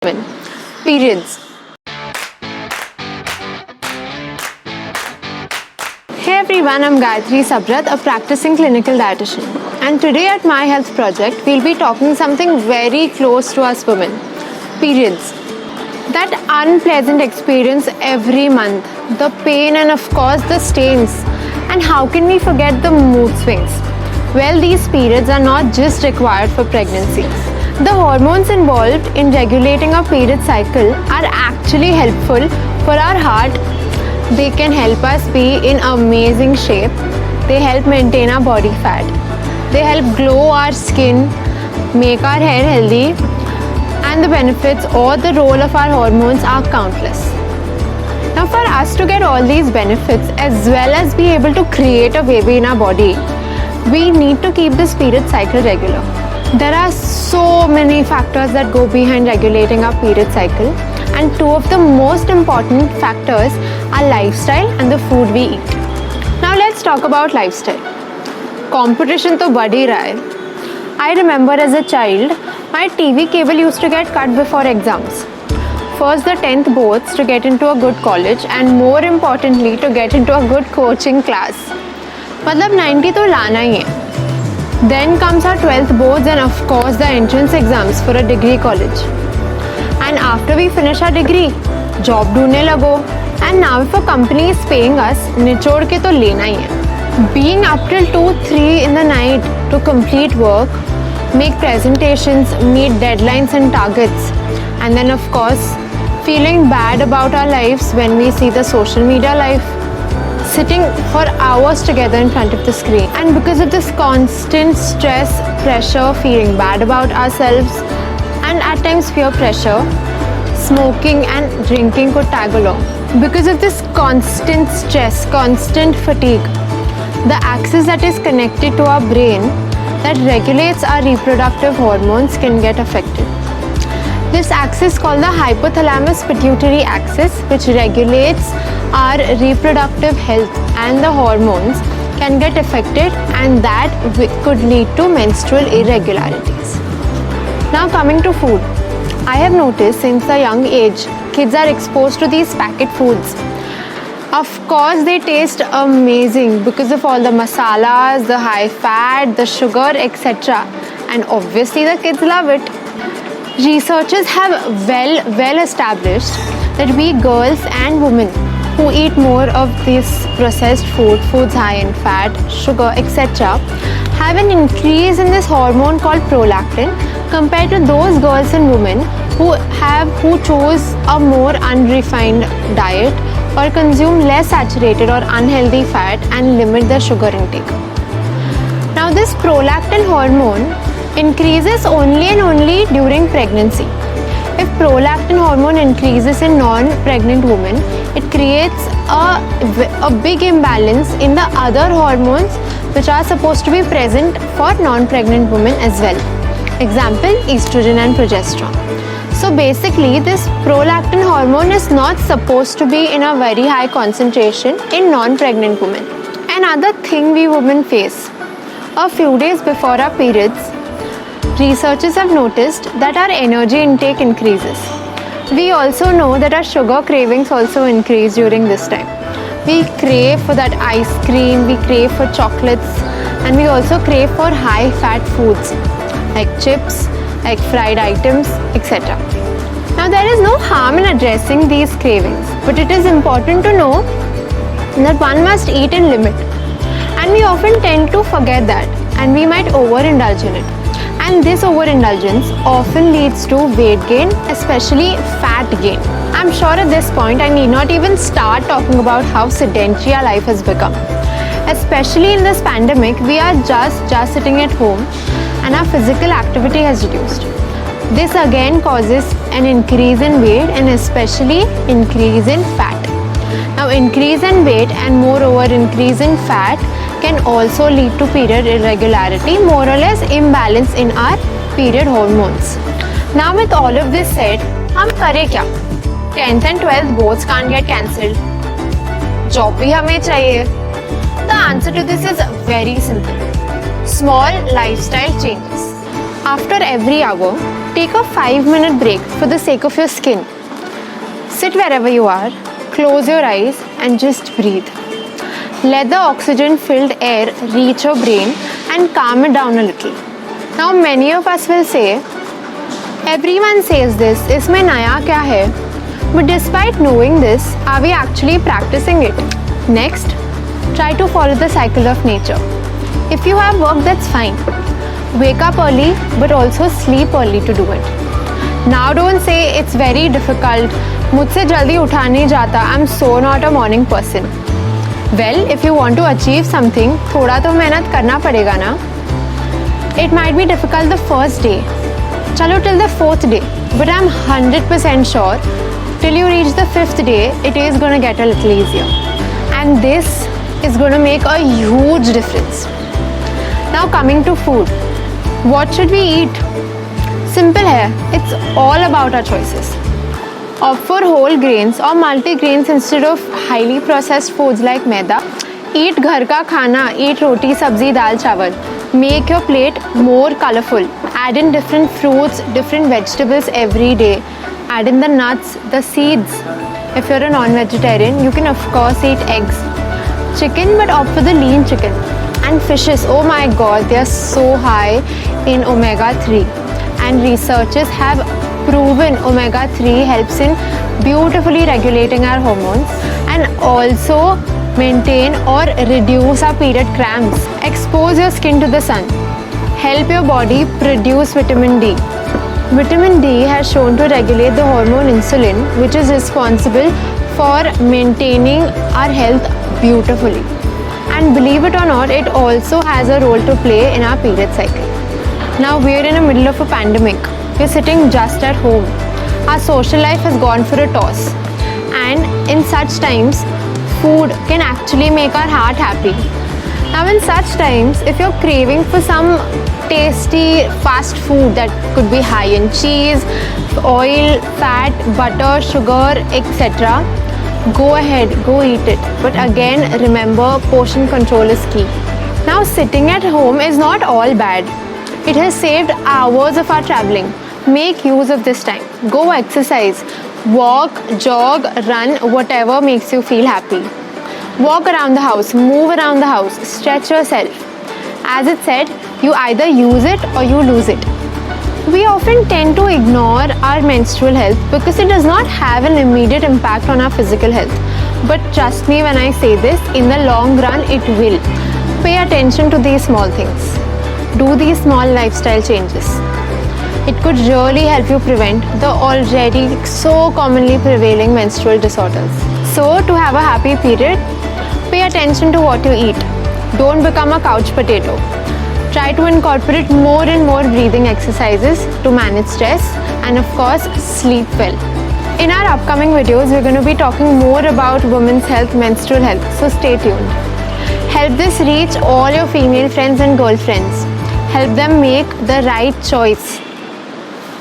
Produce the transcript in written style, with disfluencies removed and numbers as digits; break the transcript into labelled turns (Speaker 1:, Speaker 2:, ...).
Speaker 1: women. Periods. Hey everyone, I'm Gayatri Sabrat, a practicing clinical dietitian. And today at My Health Project, we'll be talking something very close to us women. Periods. That unpleasant experience every month. The pain and of course the stains. And how can we forget the mood swings? Well, these periods are not just required for pregnancy. The hormones involved in regulating our period cycle are actually helpful for our heart. They can help us be in amazing shape. They help maintain our body fat. They help glow our skin, make our hair healthy, and the benefits or the role of our hormones are countless. Now, for us to get all these benefits as well as be able to create a baby in our body, we need to keep this period cycle regular. There are so many factors that go behind regulating our period cycle, and two of the most important factors are lifestyle and the food we eat. Now let's talk about lifestyle. Competition to बढ़ ही रहा है. I remember as a child, my TV cable used to get cut before exams. First the 10th boards to get into a good college, and more importantly to get into a good coaching class. मतलब 90 तो लाना ही है. Then comes our 12th boards and of course the entrance exams for a degree college. And after we finish our degree, job ढूंढने लगो. And now if a company is paying us, निचोड़ के तो लेना ही है. Being up till 2-3 in the night to complete work, make presentations, meet deadlines and targets, and then of course feeling bad about our lives when we see the social media life, sitting for hours together in front of the screen. And because of this constant stress, pressure, feeling bad about ourselves, and at times peer pressure, smoking and drinking could tag along. Because of this constant stress, constant fatigue, the axis that is connected to our brain that regulates our reproductive hormones can get affected. This axis called the hypothalamus pituitary axis, which regulates our reproductive health and the hormones, can get affected, and that could lead to menstrual irregularities. Now coming to food, I have noticed since a young age, kids are exposed to these packet foods. Of course, they taste amazing because of all the masalas, the high fat, the sugar, etc. And obviously the kids love it. Researchers have well established that we girls and women who eat more of this processed foods high in fat, sugar, etc., have an increase in this hormone called prolactin compared to those girls and women who chose a more unrefined diet or consume less saturated or unhealthy fat and limit their sugar intake. Now this prolactin hormone increases only and only during pregnancy. If prolactin hormone increases in non-pregnant women, it creates a big imbalance in the other hormones which are supposed to be present for non-pregnant women as well. Example, estrogen and progesterone. So basically, this prolactin hormone is not supposed to be in a very high concentration in non-pregnant women. Another thing we women face, a few days before our periods, researchers have noticed that our energy intake increases. We also know that our sugar cravings also increase during this time. We crave for that ice cream, we crave for chocolates, and we also crave for high fat foods like chips, like fried items, etc. Now there is no harm in addressing these cravings, but it is important to know that one must eat in limit. And we often tend to forget that, and we might overindulge in it. And this overindulgence often leads to weight gain, especially fat gain. I'm sure at this point I need not even start talking about how sedentary our life has become. Especially in this pandemic, we are just sitting at home and our physical activity has reduced. This again causes an increase in weight and especially increase in fat. Now increase in weight and moreover increase in fat can also lead to period irregularity, more or less imbalance in our period hormones. Now with all of this said, हम करें क्या? 10th and 12th boards can't get cancelled. Job भी हमें चाहिए. The answer to this is very simple. Small lifestyle changes. After every hour, take a 5-minute break for the sake of your skin. Sit wherever you are, close your eyes and just breathe. Let the oxygen-filled air reach your brain and calm it down a little. Now many of us will say, everyone says this, isme naya kya hai? But despite knowing this, are we actually practicing it? Next, try to follow the cycle of nature. If you have work, that's fine. Wake up early, but also sleep early to do it. Now don't say it's very difficult. मुझसे जल्दी उठा नहीं जाता. I'm so not a morning person. Well, if you want to achieve something, थोड़ा तो मेहनत करना पड़ेगा ना. It might be difficult the first day. चलो till the 4th day. But I'm 100% sure till you reach the 5th day, it is going to get a little easier. And this is going to make a huge difference. Now coming to food. What should we eat? Simple hai. It's all about our choices. Opt for whole grains or multi-grains instead of highly processed foods like maida. Eat ghar ka khana. Eat roti, sabzi, dal, chawal. Make your plate more colorful. Add in different fruits, different vegetables every day. Add in the nuts, the seeds. If you're a non-vegetarian, you can of course eat eggs. Chicken, but opt for the lean chicken. And fishes, oh my god, they are so high in omega-3. And researchers have proven omega-3 helps in beautifully regulating our hormones and also maintain or reduce our period cramps. Expose your skin to the sun. Help your body produce vitamin D. Vitamin D has shown to regulate the hormone insulin, which is responsible for maintaining our health beautifully. And believe it or not, it also has a role to play in our period cycle. Now we're in the middle of a pandemic. We're sitting just at home. Our social life has gone for a toss. And in such times, food can actually make our heart happy. Now in such times, if you're craving for some tasty fast food that could be high in cheese, oil, fat, butter, sugar, etc., go ahead, go eat it. But again, remember, portion control is key. Now sitting at home is not all bad. It has saved hours of our traveling. Make use of this time. Go exercise. Walk, jog, run, whatever makes you feel happy. Walk around the house, move around the house, stretch yourself. As it said, you either use it or you lose it. We often tend to ignore our menstrual health because it does not have an immediate impact on our physical health. But trust me when I say this, in the long run it will. Pay attention to these small things. Do these small lifestyle changes. It could really help you prevent the already so commonly prevailing menstrual disorders. So to have a happy period, pay attention to what you eat. Don't become a couch potato. Try to incorporate more and more breathing exercises to manage stress and of course sleep well. In our upcoming videos, we're going to be talking more about women's health, menstrual health, so stay tuned. Help this reach all your female friends and girlfriends. Help them make the right choice.